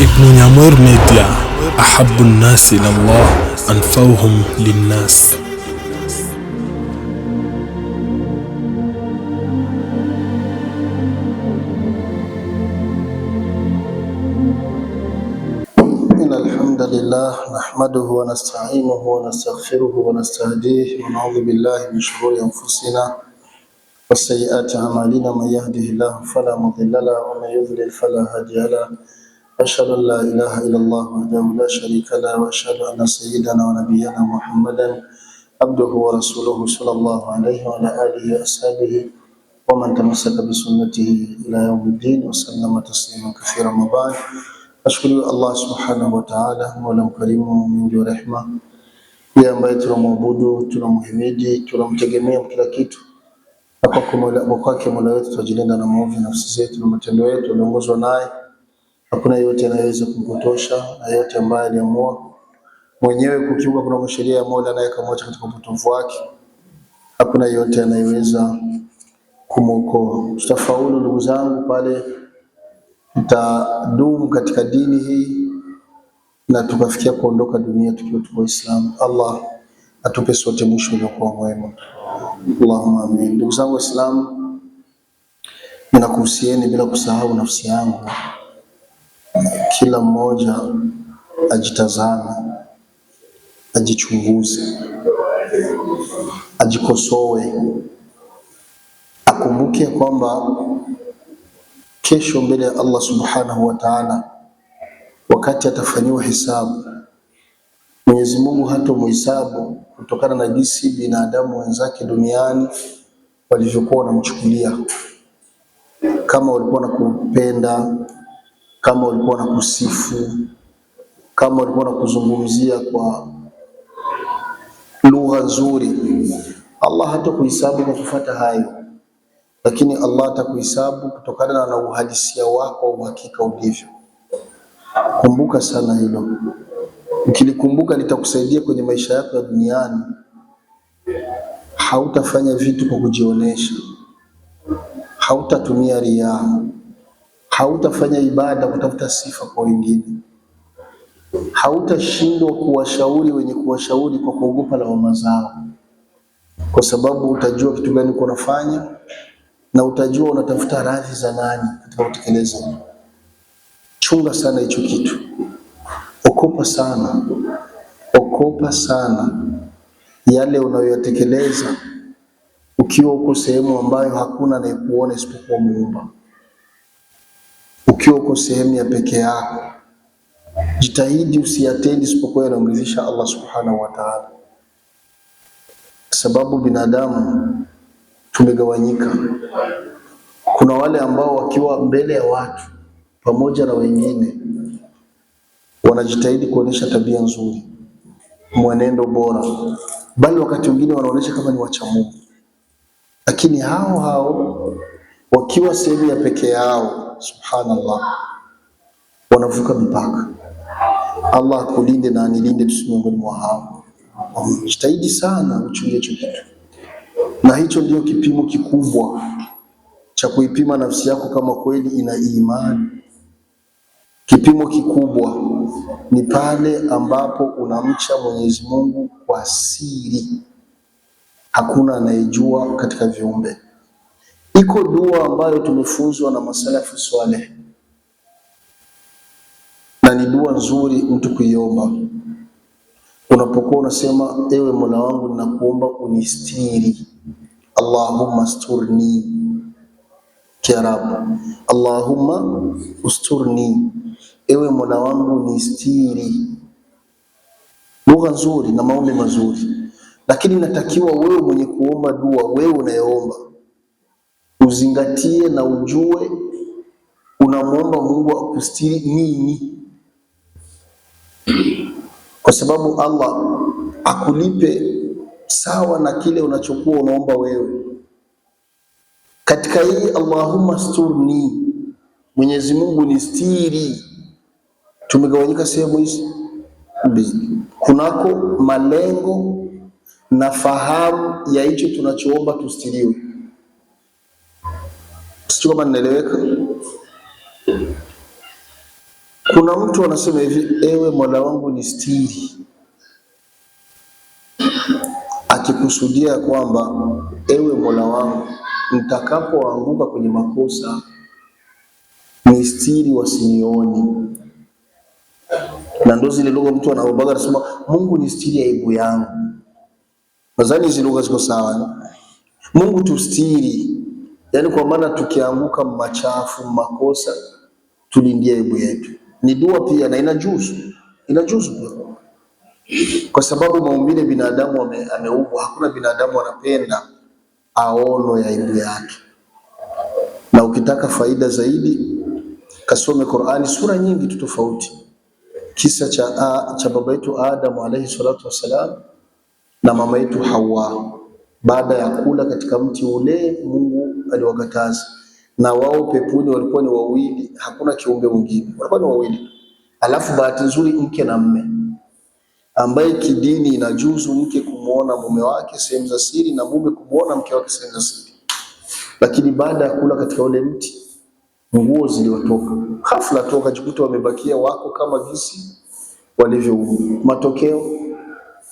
ابن نمر ميديا أحب الناس إلى الله أنفوهم للناس. إن الحمد لله نحمده ونستعينه ونستغفره ونستهديه ونعوذ بالله من شرور أنفسنا وسيئات أعمالنا. من يهده الله فلا مضل له ومن يضلل فلا هادي له. أشهد أن لا إله إلا الله وحده لا شريك له وأشهد أن سيدنا ونبينا محمدا عبده ورسوله صلى الله عليه وعلى آله وأصحابه ومن تمسك بسنته إلى يوم الدين وسلم تسليما كثيرا. وبعد، ashukuru Allah subhanahu wa ta'ala, mola mkarimu mwingi wa rehema, yeye ambaye tunamwabudu, tunamhimidi, tunamtegemea kila kitu. Kwa kwake mola wetu tujilinda na maovu nafsi zetu na matendo yetu, tunaongozwa naye. Hakuna yote anayeweza kumpotosha, na yote ambaye aliamua mwenyewe kukiuka kuna sheria ya mola naye kamwacha katika upotovu wake, hakuna yote anayeweza kumwokoa. Tutafaulu ndugu zangu pale tutadumu katika dini hii na tukafikia kuondoka dunia tukiwa tuko Waislamu. Allah atupe sote mwisho uliokuwa mwema, Allahumma amin. Ndugu zangu Waislamu, ninakuhusieni bila kusahau nafsi yangu, kila mmoja ajitazame, ajichunguze, ajikosoe, akumbuke kwamba kesho mbele ya Allah subhanahu wa ta'ala, wakati atafanyiwa hisabu, Mwenyezi Mungu hatomhesabu kutokana na jinsi binadamu wenzake duniani walivyokuwa wanamchukulia. Kama walikuwa wanakupenda, kama walikuwa wanakusifu, kama walikuwa wanakuzungumzia kwa lugha nzuri, Allah hatakuhesabu kwa kufuata hayo, lakini Allah atakuhesabu kutokana na uhalisia wako, uhakika ulivyo. Kumbuka sana hilo. Ukilikumbuka litakusaidia kwenye maisha yako ya duniani. Hautafanya vitu kwa kujionesha, hautatumia riaa, hautafanya ibada kutafuta sifa kwa wengine, hautashindwa kuwashauri wenye kuwashauri kwa kuogopa lawama zao, kwa sababu utajua kitu gani uko unafanya na utajua unatafuta radhi za nani katika kutekeleza. Chunga sana hicho kitu, okopa sana yale unayotekeleza ukiwa uko sehemu ambayo hakuna anayekuona isipokuwa Muumba, ukiwa uko sehemu ya peke yako. Jitahidi usiyatendi isipokuwa yanamridhisha Allah subhanahu wa ta'ala, sababu binadamu tumegawanyika. Kuna wale ambao wakiwa mbele ya watu pamoja na wengine wanajitahidi kuonesha tabia nzuri, mwenendo bora, bali wakati mwingine wanaonesha kama ni wacha Mungu, lakini hao wakiwa sehemu ya peke yao, subhanallah, wanavuka mipaka. Allah akulinde na anilinde tusiwe miongoni mwa hao. Jitahidi sana uchunge hicho kitu, na hicho ndio kipimo kikubwa cha kuipima nafsi yako kama kweli ina imani. Kipimo kikubwa ni pale ambapo unamcha Mwenyezi Mungu kwa siri, hakuna anayejua katika viumbe. Iko dua ambayo tumefunzwa na masalafu swaleh, na ni dua nzuri mtu kuiomba. Unapokuwa unasema, ewe Mola wangu ninakuomba unistiri, Allahumma asturni, Kiarabu, Allahumma usturni, ewe Mola wangu nistiri. Lugha nzuri na maombi mazuri, lakini natakiwa wewe mwenye kuomba dua, wewe unayeomba uzingatie na ujue unamwomba Mungu akustiri nini, kwa sababu Allah akulipe sawa na kile unachokuwa unaomba wewe. Katika hii Allahumma asturni, Mwenyezi Mungu nistiri, tumegawanyika sehemu hizi mbili. Kunako malengo na fahamu ya hicho tunachoomba tustiriwe. Sio kama ninaeleweka? Kuna mtu anasema hivi, ewe Mola wangu ni stiri, akikusudia kwamba ewe Mola wangu, nitakapoanguka kwenye makosa ni stiri wasinioni. Na ndo zile lugha mtu anaobaga anasema Mungu ni stiri ya aibu yangu. Nadhani hizo lugha ziko sawa. Mungu tustiri, yani kwa maana tukianguka machafu makosa tulindie aibu yetu. Ni dua pia na inajuzu pia, kwa sababu maumbile binadamu ameumbwa, hakuna binadamu anapenda aono ya aibu yake. Na ukitaka faida zaidi kasome Qur'ani, sura nyingi tu tofauti. Kisa cha baba yetu Adam alayhi salatu wasalam na mama yetu Hawa, baada ya kula katika mti ule Mungu aliwakataza, na wao peponi walikuwa ni wawili, hakuna kiumbe mwingine, walikuwa ni wawili. Alafu bahati nzuri mke na mme, ambaye kidini inajuzu mke kumuona mume wake sehemu za siri na mume kumuona mke wake sehemu za siri. Lakini baada ya kula katika ule mti nguo ziliwatoka ghafla, toka jikuta wamebakia wako kama gisi walivyo. Matokeo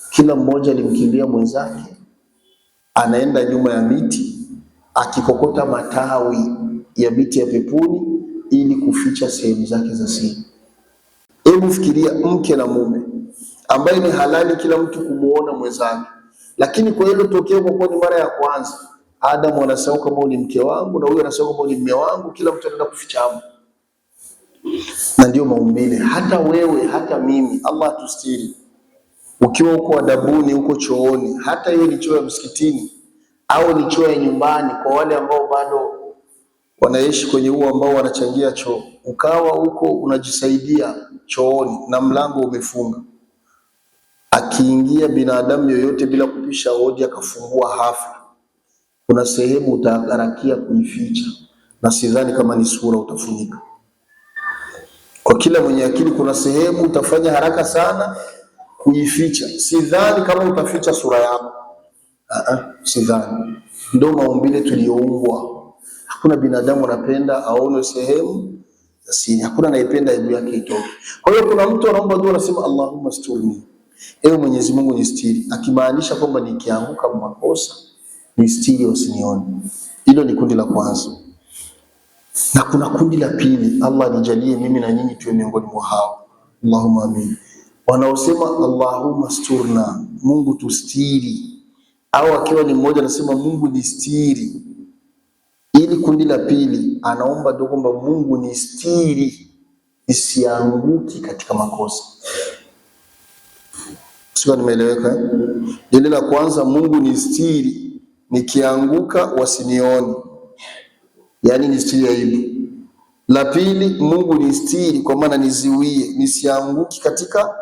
kila mmoja alimkimbia mwenzake, anaenda nyuma ya miti akikokota matawi ya miti ya peponi ili kuficha sehemu zake za siri. Hebu fikiria mke na mume ambaye ni halali kila mtu kumuona mwenzake, lakini kwa hilo tokeo, kwa kuwa ni mara ya kwanza, Adam anasema kama ni mke wangu na huyo anasema kama ni mume wangu, kila mtu anaenda kuficha hapo. Na ndio maumbile, hata wewe hata mimi, Allah tustiri. Ukiwa uko adabuni, uko chooni, hata hiyo ni choo ya msikitini au ni choo ya nyumbani, kwa wale ambao bado wanaishi kwenye huo ambao wanachangia choo, ukawa huko unajisaidia chooni na mlango umefunga, akiingia binadamu yoyote bila kupisha hodi akafungua hafla, kuna sehemu utaharakia kuificha, na sidhani kama ni sura utafunika. Kwa kila mwenye akili kuna sehemu utafanya haraka sana kuificha. Sidhani kama utaficha sura yako, sidhani. Ndio maumbile tuliyoumbwa. Hakuna binadamu anapenda aone sehemu za siri, hakuna anayependa aibu yake itoke. Kwa hiyo kuna mtu anaomba dua anasema Allahumma sturni, ewe Mwenyezi Mungu nistiri, akimaanisha kwamba nikianguka makosa nistiri usinione. Hilo ni kundi la kwanza. Na kuna kundi la pili, Allah nijalie mimi na nyinyi tuwe miongoni mwa hao, Allahumma amin, wanaosema Allahumma sturna, Mungu tustiri, au akiwa ni mmoja anasema Mungu nistiri. Ili kundi la pili anaomba dua kwamba Mungu nistiri isianguki katika makosa. Sio, nimeeleweka? Ile la kwanza, Mungu nistiri nikianguka wasinione, yani nistiri aibu. La pili, Mungu nistiri kwa maana niziwie nisianguki katika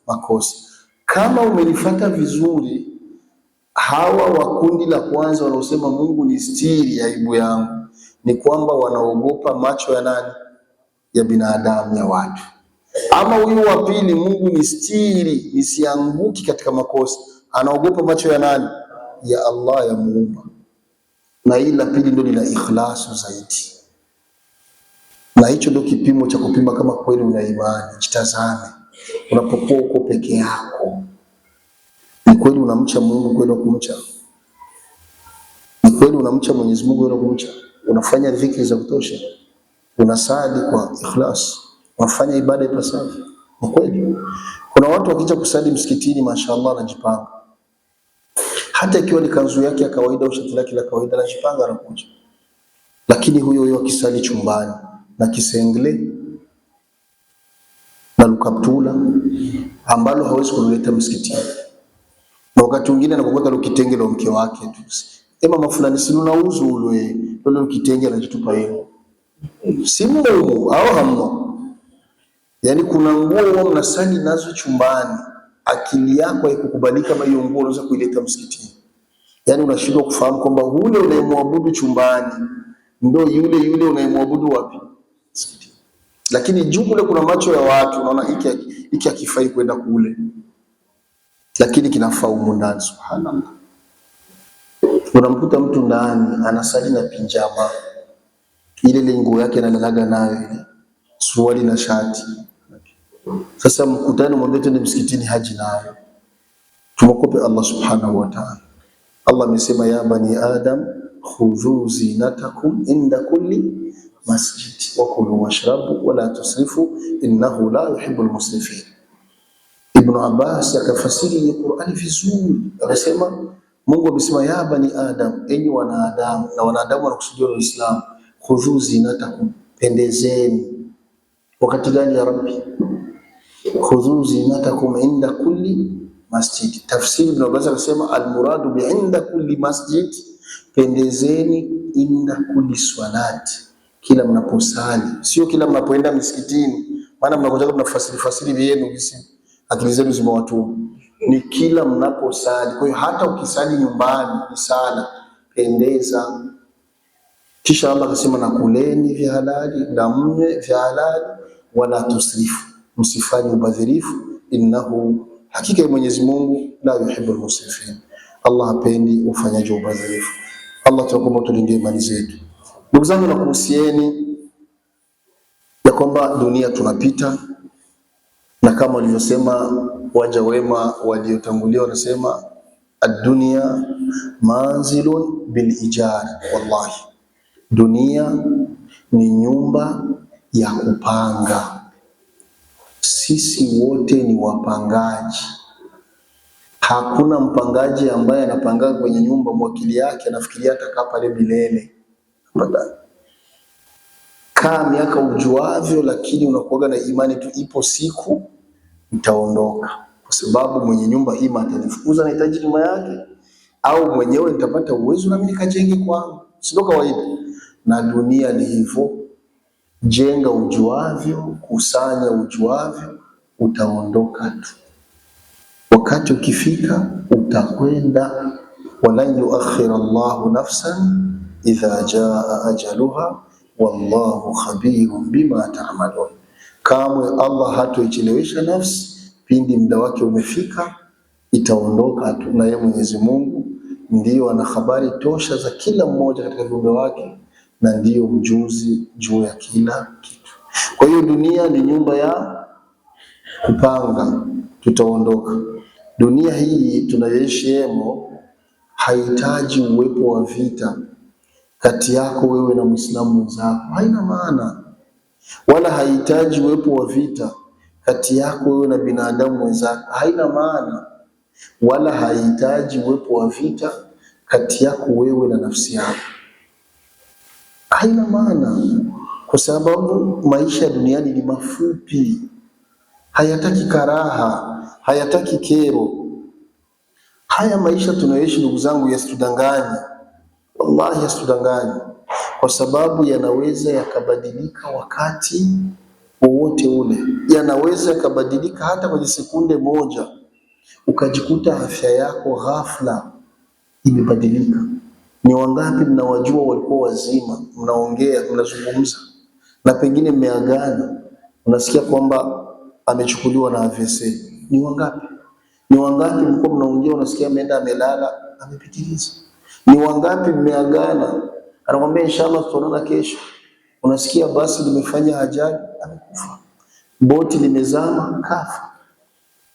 makosa. Kama umenifuata vizuri, hawa wa kundi la kwanza wanaosema Mungu nistiri aibu yangu, ni kwamba wanaogopa macho ya nani? Ya binadamu, ya watu. Ama huyu wa pili, Mungu nistiri nisianguki katika makosa, anaogopa macho ya nani? Ya Allah, ya Muumba. Na hili la pili ndio lina ikhlasu zaidi, na hicho ndio kipimo cha kupima kama kweli una imani. Jitazame unapokuwa uko peke yako, ni kweli unamcha Mungu kweli kumcha? Ni kweli unamcha Mwenyezi Mungu kweli kumcha? Unafanya dhikri za kutosha? Unasali kwa ikhlas? Unafanya ibada ipasavyo? Ni kweli? Kuna watu wakija kusali msikitini, mashaallah, anajipanga, hata ikiwa ni kanzu yake ya kawaida au shati lake la kawaida, anajipanga anakuja. Lakini huyo akisali chumbani na kisengle na lukaptula ambalo hawezi kuleta msikitini, na wakati mwingine anapokota lukitenge la mke wake tu, mama fulani si unauzu ule lukitenge anajitupa yeye, si Mungu au hamno? Yani kuna nguo mnasali nazo chumbani, akili yako haikukubalika kama hiyo nguo unaweza kuileta msikitini. Yani unashindwa kufahamu kwamba ule unayemwabudu chumbani ndio yule unayemwabudu wapi? Msikitini. Lakini juu kule kuna macho ya watu, unaona hiki hakifai kwenda kule, lakini kinafaa huko ndani. Subhanallah, unamkuta mtu ndani anasali na pinjama ile nguo yake analalaga nayo ile suruali na shati, Sasa mkutano mwambie twende msikitini, haji nayo. Tumokope Allah subhanahu wa ta'ala. Allah amesema ya bani Adam khudhu zinatakum inda kulli masjid wa kulu washrabu wa la tusrifu innahu la yuhibbul musrifin. Ibn Abbas akafasiri Qur'ani vizuri, anasema Mungu amesema ya bani Adam, enyi wanadamu, na wanadamu wanakusudia Uislamu, khudhu zinatakum, pendezeni. Wakati gani ya Rabbi? Khudhu zinatakum inda kulli masjid. Tafsiri Ibn Abbas anasema almuradu bi inda kulli masjid, pendezeni inda kulli swalati, kila mnaposali, sio kila mnapoenda msikitini. Maana mnakuja mnafasiri vyenu kisi akili zenu zimewatu, ni kila mnaposali. Kwa hiyo hata ukisali nyumbani ni sala, pendeza. Kisha Allah akasema na kuleni vya halali na mnywe vya halali, wala tusrifu, msifanye ubadhirifu, innahu, hakika Mwenyezi Mungu la yuhibbul musrifin, Allah hapendi ufanyaji ubadhirifu. Allah tunakuomba tulinde imani zetu. Ndugu zangu, nakuhusieni ya kwamba dunia tunapita, na kama walivyosema waja wema waliotangulia, wanasema ad-dunya manzilun bil ijar. Wallahi, dunia ni nyumba ya kupanga. Sisi wote ni wapangaji. Hakuna mpangaji ambaye anapanga kwenye nyumba mwakili yake anafikiria atakaa pale milele. Kaa miaka ujuavyo, lakini unakuwa na imani tu, ipo siku nitaondoka, kwa sababu mwenye nyumba ima atanifukuza na hitaji nyumba yake, au mwenyewe nitapata uwezo na mimi nikajenge kwangu. Sio kawaida. Na dunia ni hivyo, jenga ujuavyo, kusanya ujuavyo, utaondoka tu. Wakati ukifika utakwenda. Walan yuakhir Allahu nafsan idha jaa ajaluha wallahu khabirun bima ta'malun. Kamwe Allah hatoichelewesha nafsi, pindi muda wake umefika itaondoka tu, na yeye Mwenyezi Mungu ndiyo ana habari tosha za kila mmoja katika viumbe wake, na ndiyo mjuzi juu ya kila kitu. Kwa hiyo dunia ni nyumba ya kupanga, tutaondoka. Dunia hii tunayoishi haihitaji uwepo wa vita kati yako wewe na Muislamu mwenzako, haina maana. Wala haihitaji uwepo wa vita kati yako wewe na binadamu mwenzako, haina maana. Wala haihitaji uwepo wa vita kati yako wewe na nafsi yako, haina maana. Kwa sababu maisha duniani ni mafupi, hayataki karaha, hayataki kero. Haya maisha tunayoishi ndugu zangu yasitudanganye, wallahi yasitudanganye, kwa sababu yanaweza yakabadilika wakati wowote ule. Yanaweza yakabadilika hata kwenye sekunde moja, ukajikuta afya yako ghafla imebadilika. Ni wangapi mnawajua walikuwa wazima, mnaongea, mnazungumza, na pengine mmeagana, unasikia kwamba amechukuliwa na AVC. Ni wangapi? Ni wangapi mlikuwa mnaongea, unasikia ameenda amelala, amepitiliza? Ni wangapi mmeagana, anakuambia inshallah tutaonana kesho, unasikia basi limefanya ajali, amekufa. Boti limezama, kafa.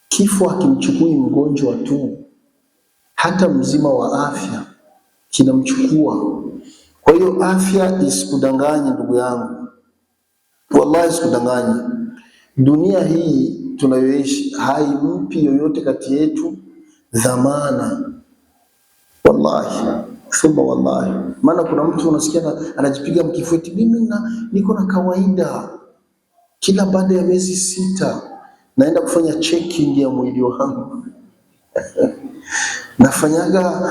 Kifo hakimchukui mgonjwa tu, hata mzima wa afya kinamchukua. Kwa hiyo afya isikudanganye ndugu yangu, wallahi isikudanganye. Dunia hii tunayoishi haimpi yoyote kati yetu dhamana, wallahi thumma wallahi. Maana kuna mtu unasikia anajipiga mkifueti, mimi niko na kawaida, kila baada ya miezi 6 naenda kufanya checking ya mwili wangu nafanyaga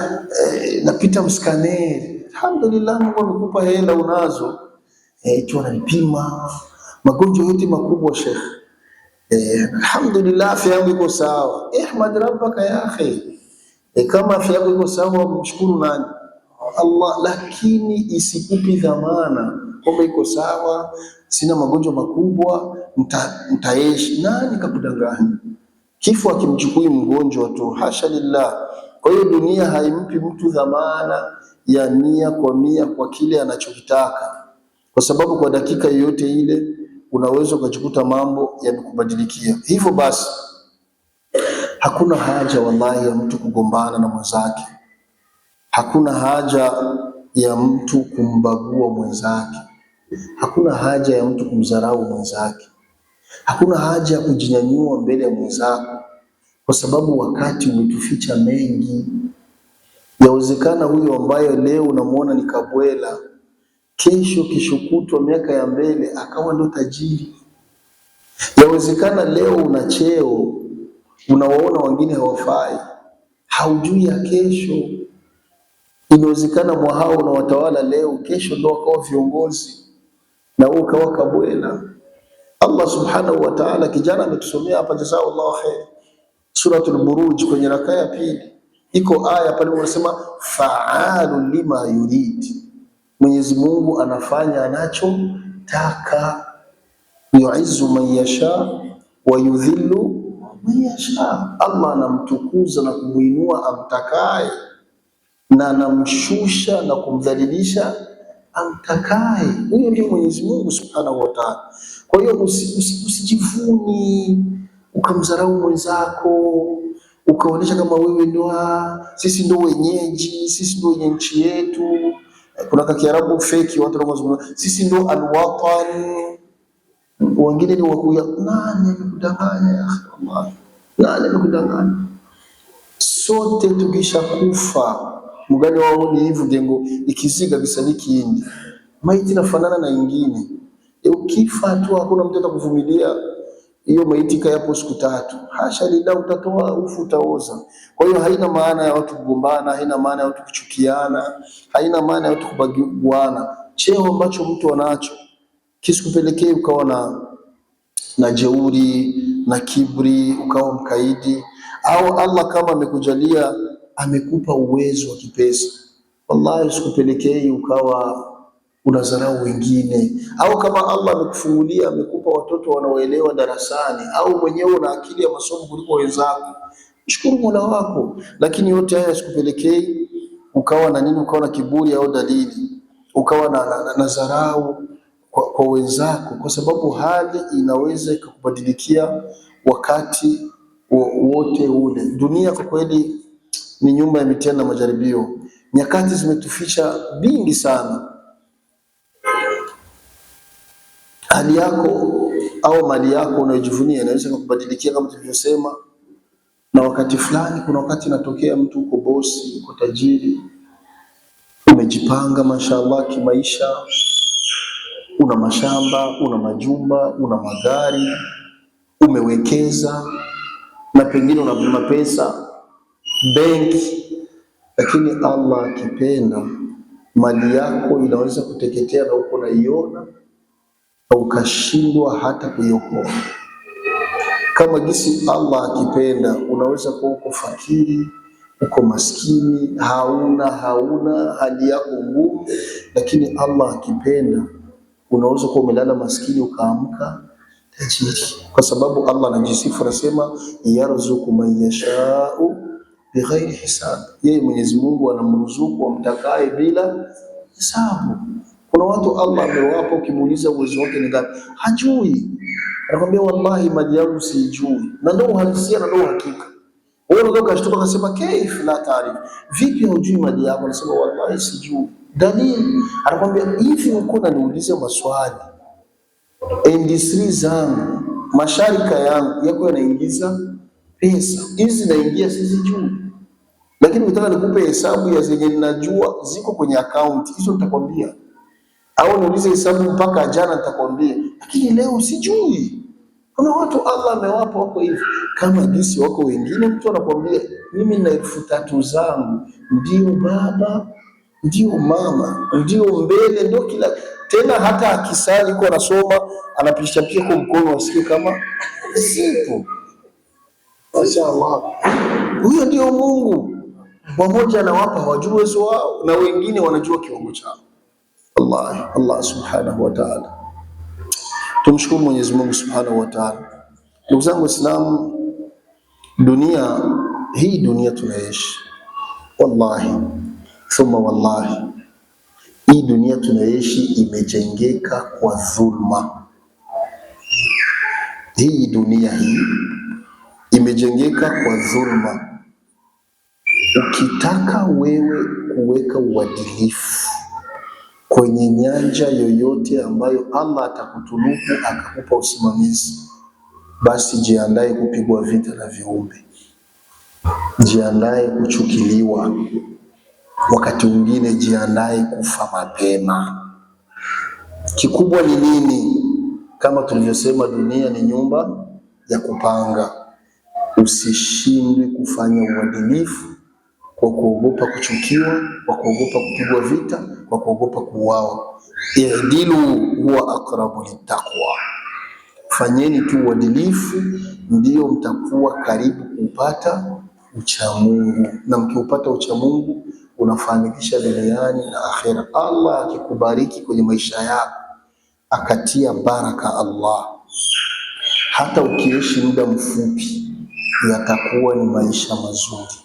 napita mskaneri. Alhamdulillah, Mungu amekupa hela unazo, tu ananipima magonjwa yote makubwa Sheikh. Alhamdulillah, afya yangu iko sawa. Ihmad rabbaka ya akhi. Kama afya yako iko sawa, mshukuru nani? Allah. Lakini isikupi dhamana kwamba iko sawa, sina magonjwa makubwa, mtaishi. Nani kakudanganya? Kifo hakimchukui mgonjwa tu, hasha lillah. Kwa hiyo dunia haimpi mtu dhamana ya 100% kwa kile anachokitaka, kwa sababu kwa dakika yoyote ile unaweza ukajikuta mambo yamekubadilikia. Hivyo basi hakuna haja wallahi ya mtu kugombana na mwenzake, hakuna haja ya mtu kumbagua mwenzake, hakuna haja ya mtu kumdharau mwenzake, hakuna haja ya kujinyanyua mbele ya mwenzako, kwa sababu wakati umetuficha mengi. Yawezekana huyo ambaye leo unamuona ni kabwela, kesho kutwa, miaka ya mbele akawa ndo tajiri. Yawezekana leo una cheo, unawaona wengine hawafai, haujui ya kesho. Inawezekana mwa hao unawatawala leo, kesho ndo wakawa viongozi na wewe ukawa kabwela. Allah subhanahu wa ta'ala, kijana ametusomea hapa, jazakallahu khair, Suratul Buruj kwenye rakaa ya pili, iko aya pale unasema fa'alu lima yurid, Mwenyezi Mungu anafanya anachotaka, yu'izzu man yasha wa yudhillu man yasha. Allah anamtukuza na kumuinua amtakaye, na anamshusha na kumdhalilisha amtakaye. Huyo ndio Mwenyezi Mungu subhanahu wa ta'ala. Kwa hiyo usijivuni ukamdharau mwenzako, ukaonyesha kama wewe ndo sisi ndo wenyeji, sisi ndo wenye nchi yetu. Kuna Kiarabu feki watu wanazungumza sisi ndo alwatan, wengine ni wakuya. Nani amekudanganya ya Allah? Nani amekudanganya? Sote tukishakufa mgani wao ni hivyo dengo, ikiziga kisaliki hindi maiti nafanana na ingine. Ukifa tu hakuna mtu atakuvumilia hiyo maiti kayapo siku 3, hasha lillah, utatoa ufu, utaoza. Kwa hiyo haina maana ya watu kugombana, haina maana ya watu kuchukiana, haina maana ya watu kubaguana. Cheo ambacho mtu anacho kisikupelekee ukawa na jeuri na kibri, ukawa mkaidi. Au Allah kama amekujalia, amekupa uwezo wa kipesa, wallahi usikupelekee ukawa unadharau wengine. Au kama Allah amekufungulia, amekupa watoto wanaoelewa darasani, au mwenyewe una akili ya masomo kuliko wenzako, shukuru Mola wako. Lakini yote haya usikupelekee ukawa na nini, ukawa na kiburi au dalili, ukawa na dharau kwa wenzako, kwa sababu hali inaweza ikakubadilikia wakati wote ule. Dunia kwa kweli ni nyumba ya mitihani na majaribio. Nyakati zimetufisha vingi sana. Hali yako au mali yako unayojivunia inaweza kukubadilikia kama tulivyosema, na wakati fulani, kuna wakati inatokea mtu uko bosi, uko tajiri, umejipanga mashallah kimaisha, una mashamba, una majumba, una magari, umewekeza na pengine una mapesa benki, lakini Allah akipenda mali yako inaweza kuteketea na uko naiona, na ukashindwa hata kuiokoa. Kama gisi Allah akipenda unaweza kuwa uko fakiri, uko maskini, hauna hali yako ngumu, lakini Allah akipenda unaweza kuwa umelala maskini ukaamka tajiri, kwa sababu Allah anajisifu, anasema yarzuku man yashau bighairi hisab. Yeye Mwenyezi Mungu anamruzuku amtakaye bila hisabu. Kuna watu Allah amewapa, ukimuuliza uwezo wake ni ngapi, hajui. Anakuambia wallahi mali yangu sijui, na ndio uhalisia na ndio hakika. Wewe unataka kushtuka ukasema kaif la taarif, vipi hujui mali yako? Anasema wallahi sijui. Dalili, anakuambia hivi, uko unaniuliza maswali, industry zangu, masharika yangu yako yanaingiza pesa, hizi naingia sizijui, lakini nataka nikupe hesabu ya zenye ninajua ziko kwenye account hizo, nitakwambia. Au niulize hesabu mpaka jana, nitakwambia, lakini leo sijui. Kuna watu Allah amewapa wako hivi, kama gisi wako wengine, mtu anakwambia mimi na 3,000 zangu, ndio baba, ndio mama, ndio mbele, ndio kila tena. Hata akisali kwa anasoma, anapisha pia kwa mkono, asikie kama sipo. Mashaallah, huyo ndio Mungu. Mmoja anawapa wajue uwezo wao, na wengine wanajua kiwango chao. Allah subhanahu wa ta'ala. Tumshukuru Mwenyezi Mungu subhanahu wa ta'ala. Ndugu zangu Waislamu, hii dunia tunaishi, wallahi thumma wallahi, hii dunia tunaishi imejengeka kwa dhulma. Hii dunia hii imejengeka kwa dhulma. Ukitaka wewe kuweka uadilifu kwenye nyanja yoyote ambayo Allah atakutunuku akakupa usimamizi, basi jiandae kupigwa vita na viumbe, jiandae kuchukiliwa, wakati mwingine jiandae kufa mapema. Kikubwa ni nini? Kama tulivyosema, dunia ni nyumba ya kupanga. Usishindwe kufanya uadilifu kwa kuogopa kuchukiwa, kwa kuogopa kupigwa vita, kwa kuogopa kuuawa. I'dilu huwa aqrabu littaqwa, fanyeni tu uadilifu, ndio mtakuwa karibu kupata uchamungu, na mkiupata uchamungu unafanikisha duniani na akhera. Allah akikubariki kwenye maisha yako akatia baraka Allah, hata ukiishi muda mfupi yatakuwa ni maisha mazuri.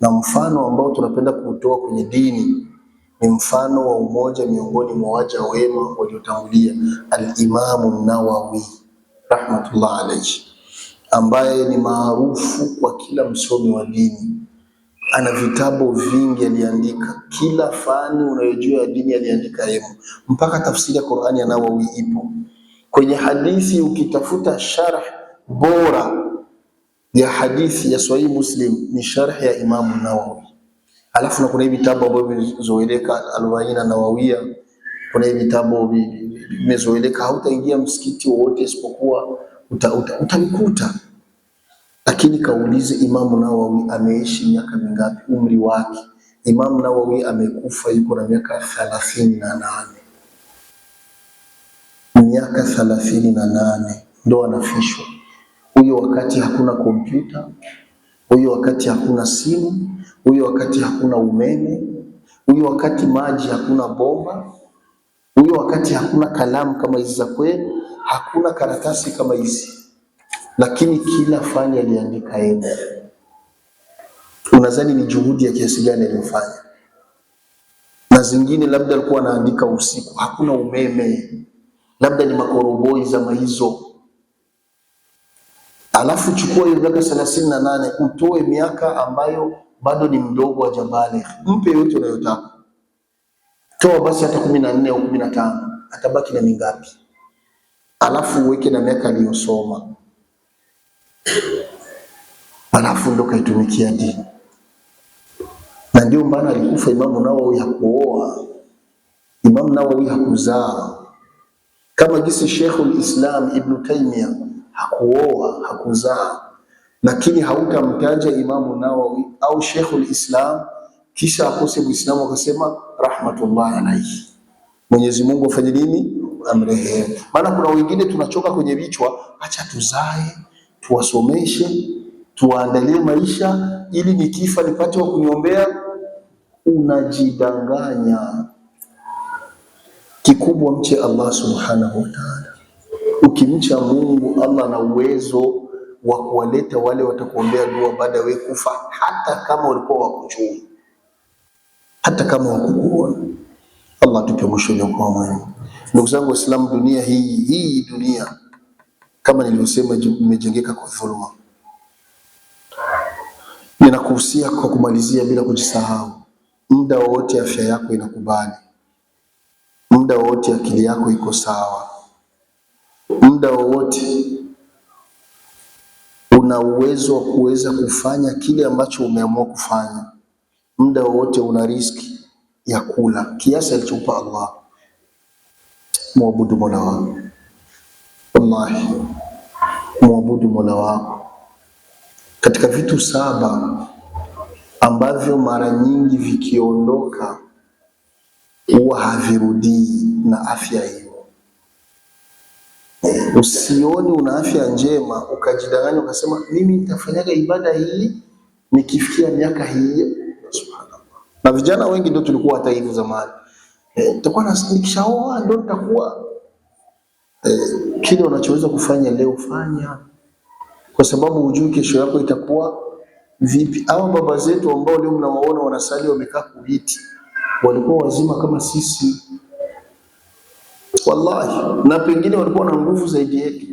Na mfano ambao tunapenda kutoa kwenye dini ni mfano wa umoja miongoni mwa waja wema waliotangulia, al-Imamu Nawawi rahmatullah alayhi, ambaye ni maarufu kwa kila msomi wa dini. Ana vitabu vingi aliandika, kila fani unayojua ya dini aliandika yeye, mpaka tafsiri ya Qur'ani ya Nawawi ipo. Kwenye hadithi ukitafuta sharh bora ya hadithi ya Sahih Muslim ni sharh ya Imam Nawawi. Alafu na kuna vitabu ambavyo vimezoeleka al-Arba'in Nawawiyya, kuna vitabu vimezoeleka, hautaingia msikiti wowote isipokuwa utamkuta. Lakini kaulize Imam Nawawi ameishi miaka mingapi, umri wake? Imam Nawawi amekufa yuko na miaka 38. Miaka 38 ndo anafishwa. Huyo wakati hakuna kompyuta, huyo wakati hakuna simu, huyo wakati hakuna umeme, huyo wakati maji hakuna bomba, huyo wakati hakuna kalamu kama hizi za kwenu, hakuna karatasi kama hizi, lakini kila fani aliandika yeye. Unadhani ni juhudi ya kiasi gani alifanya? Na zingine labda alikuwa anaandika usiku, hakuna umeme, labda ni makoroboi za hizo. Alafu chukua hiyo miaka 38 utoe miaka ambayo bado ni mdogo wa jabali, mpe yote unayotaka. Toa basi hata 14 au 15, atabaki na mingapi? Alafu uweke na miaka aliyosoma, alafu ndo kaitumikia dini. Na ndio maana alikufa Imam Nawawi hakuoa, Imam Nawawi hakuzaa, kama jinsi Sheikhul Islam Ibn Taymiyyah hakuoa hakuzaa. Lakini hautamtaja Imam Nawawi au Sheikhul Islam kisha akose Muislamu akasema rahmatullah alayhi, Mwenyezi Mungu afanye nini? Amrehemu. Maana kuna wengine tunachoka kwenye vichwa, acha tuzae, tuwasomeshe, tuwaandalie maisha ili nikifa nipate wa kuniombea. Unajidanganya. Kikubwa mche Allah subhanahu wa ta'ala. Ukimcha Mungu, Allah na uwezo wa kuwaleta wale watakuombea dua baada ya wewe kufa, hata kama walikuwa wakujui, hata kama wakukuona. Allah tupe mwisho uliokuwa mwema. Ndugu zangu Waislamu, dunia hii dunia kama nilivyosema imejengeka kwa dhuluma. Ninakuhusia kwa kumalizia bila kujisahau, muda wote afya yako inakubali, muda wote akili yako iko sawa, muda wote una uwezo wa kuweza kufanya kile ambacho umeamua kufanya, muda wote una riski ya kula kiasi alichokupa Allah. Muabudu Mola wako, wallahi muabudu Mola wako. Katika vitu 7 ambavyo mara nyingi vikiondoka huwa havirudii na afya hiyo. Usioni una afya njema ukajidanganya ukasema mimi nitafanyaga ibada hii nikifikia miaka hii. Subhanallah. Na vijana wengi ndio tulikuwa hata hivyo zamani. Nitakuwa nikishaoa ndio nitakuwa kile unachoweza kufanya leo fanya, kwa sababu hujui kesho yako itakuwa vipi. Hao baba zetu ambao leo mnawaona wanasali wamekaa kubiti, walikuwa wazima kama sisi wallahi, na pengine walikuwa na nguvu zaidi yetu.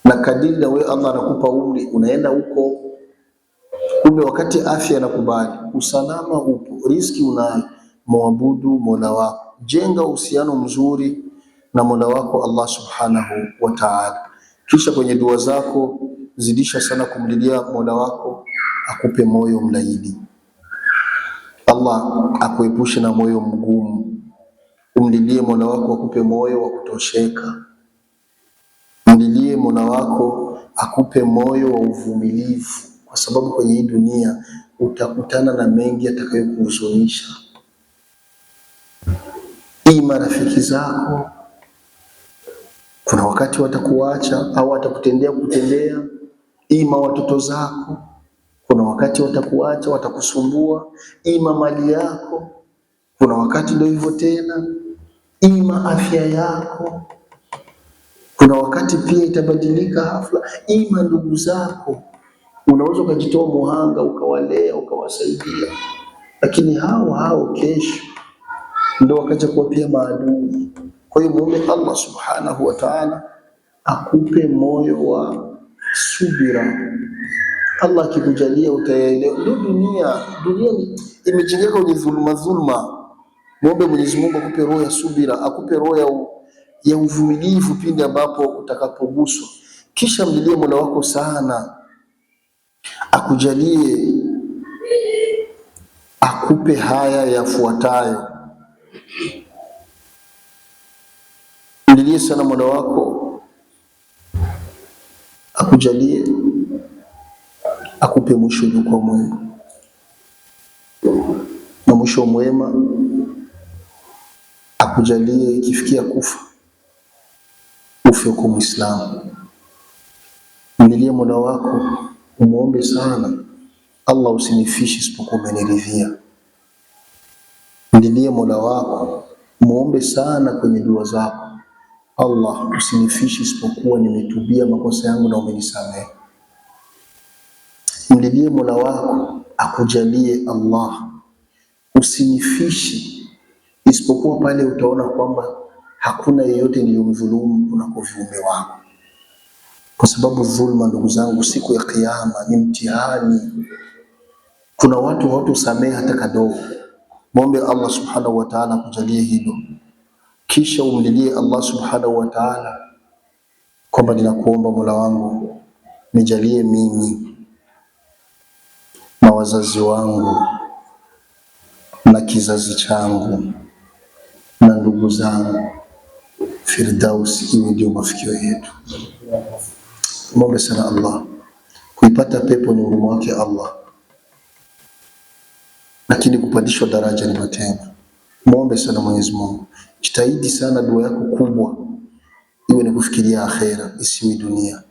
na kadiri na wewe Allah anakupa umri unaenda huko. Kumbe wakati afya inakubali, usalama upo, riziki unayo, muabudu Mola wako, jenga uhusiano mzuri na Mola wako Allah subhanahu wa ta'ala. Kisha kwenye dua zako zidisha sana kumlilia Mola wako akupe moyo mlaini. Allah akuepushe na moyo mgumu. Umlilie Mola wako akupe moyo wa kutosheka. Mlilie Mola wako akupe moyo wa uvumilivu, kwa sababu kwenye hii dunia utakutana na mengi atakayokuhuzunisha. Ima rafiki zako, kuna wakati watakuacha au watakutendea kutendea. Ima watoto zako, kuna wakati watakuacha, watakusumbua. Ima mali yako, kuna wakati ndio hivyo tena. Ima afya yako, kuna wakati pia itabadilika hafla. Ima ndugu zako, unaweza ukajitoa muhanga ukawalea ukawasaidia, lakini hao kesho ndio wakaja kuwa pia maadui. Kwa hiyo muombe Allah subhanahu wa ta'ala akupe moyo wa subira. Allah akikujalia utaelewa. Ndio dunia imejengeka kwenye dhulma. Muombe Mwenyezi Mungu akupe roho ya subira, akupe roho ya uvumilivu pindi ambapo utakapoguswa. Kisha mlilie Mola wako sana akujalie, akupe haya yafuatayo. Mlilie sana Mola wako akujalie, akupe mwisho uliokuwa mwema, na mwisho mwema akujalie ikifikia kufa ufe kwa Muislamu. Mlilie Mola wako, umuombe sana Allah, usinifishe isipokuwa umeniridhia. Mlilie Mola wako, muombe sana kwenye dua zako, Allah usinifishe isipokuwa nimetubia makosa yangu na umenisamehe. Mlilie Mola wako akujalie, Allah usinifishe isipokuwa pale utaona kwamba hakuna yeyote niliyomdhulumu kunako viumbe wako, kwa sababu dhulma, ndugu zangu, siku ya Kiyama ni mtihani. Kuna watu hawatosamehe hata kadogo. Muombe Allah subhanahu wa ta'ala akujalie hilo, kisha umlilie Allah subhanahu wa ta'ala kwamba ninakuomba Mola wangu nijalie mimi na wazazi wangu na kizazi changu na ndugu zangu Firdaus iwe ndio mafikio yetu. Muombe sana Allah. Kuipata pepo ni huruma wake Allah, lakini kupandishwa daraja ni matendo. Muombe sana Mwenyezi Mungu. Jitahidi sana dua yako kubwa iwe ni kufikiria akhera, isiwe dunia.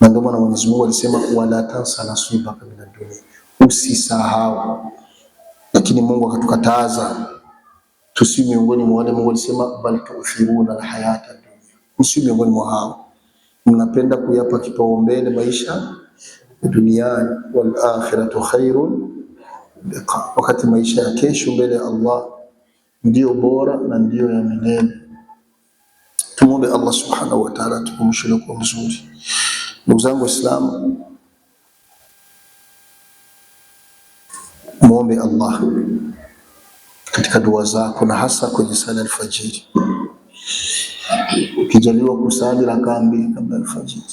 Na ndio maana Mwenyezi Mungu alisema wala tansa nasibaka minad dunya, usisahau. Lakini Mungu akatukataza tusiwe miongoni mwa wale. Mungu alisema bal tu'thiruna alhayata dunya, usiwe miongoni mwa hao mnapenda kuyapa kipaumbele maisha duniani, wal akhiratu khairun liqa, wakati maisha ya kesho mbele ya Allah ndio bora na ndio ya milele. Tumuombe Allah subhanahu wa ta'ala tukumshulie kwa mzuri. Ndugu zangu Waislamu, muombe Allah katika dua zako, na hasa kwenye sala alfajiri. Ukijaliwa kusali rakaa 2 kabla alfajiri,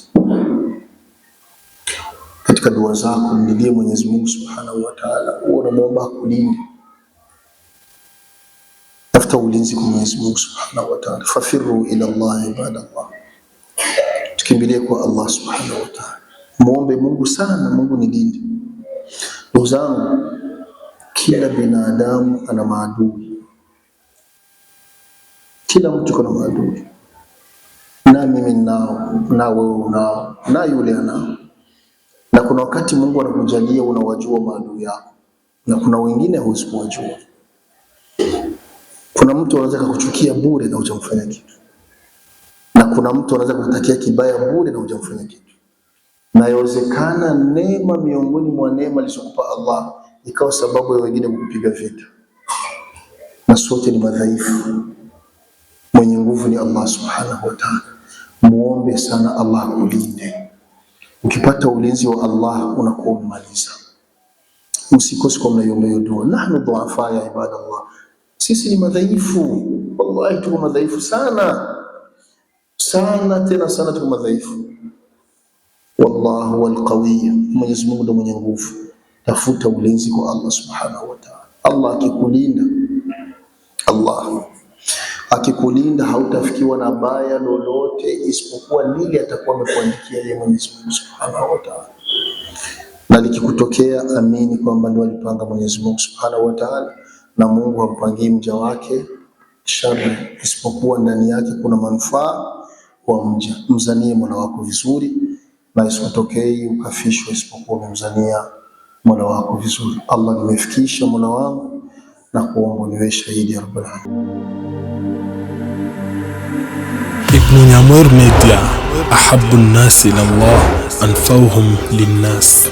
katika dua zako mlilie Mwenyezi Mungu subhanahu wa ta'ala, unamuomba kulinde. Tafuta ulinzi kwa Mwenyezi Mungu subhanahu wa ta'ala. Fafiru ila Allah ibadallah, tukimbilie kwa Allah subhanahu wa ta'ala. Muombe Mungu sana, Mungu nilinde. Ndugu zangu, kila binadamu ana maadui. Kila mtu kuna maadui, na mimi nao, na wewe unao, na yule anao. Na kuna wakati Mungu anakujalia unawajua maadui yako, na kuna wengine huwezi kuwajua. Kuna mtu anaweza kukuchukia bure na hujamfanya kitu, na kuna mtu anaweza kukutakia kibaya bure na hujamfanya kitu. Na yawezekana neema miongoni mwa neema alizokupa Allah ikawa sababu ya wengine kukupiga vita, na sote ni madhaifu. Mwenye nguvu ni Allah subhanahu wa ta'ala. muombe sana Allah akulinde. Ukipata ulinzi wa Allah unakuwa umemaliza. Msikose kwa mnaiombea dua. Nahnu dhuafa ya ibadallah, sisi ni madhaifu, wallahi tuko madhaifu sana sana, tena sana tuko madhaifu. Wallahu wal qawiy, Mwenyezi Mungu ndiye mwenye nguvu. Tafuta ulinzi kwa Allah subhanahu wa ta'ala. Allah akikulinda hautafikiwa na baya lolote isipokuwa lile atakuwa amekuandikia yeye Mwenyezi Mungu subhanahu wa ta'ala. Na likikutokea, amini kwamba ndio alipanga Mwenyezi Mungu subhanahu wa ta'ala, na Mungu hampangii mja wake shari isipokuwa ndani yake kuna manufaa kwa mja. Mzanie Mola wako vizuri, na isikutokee ukafishwa isipokuwa umemzania Mola wako vizuri. Allah, nimefikisha Mola wangu na kuomba niwe shahidi ya Rabbul Alamin. Ibn Nyamweru Media, ahabbu nnasi ila Allah anfauhum linnas.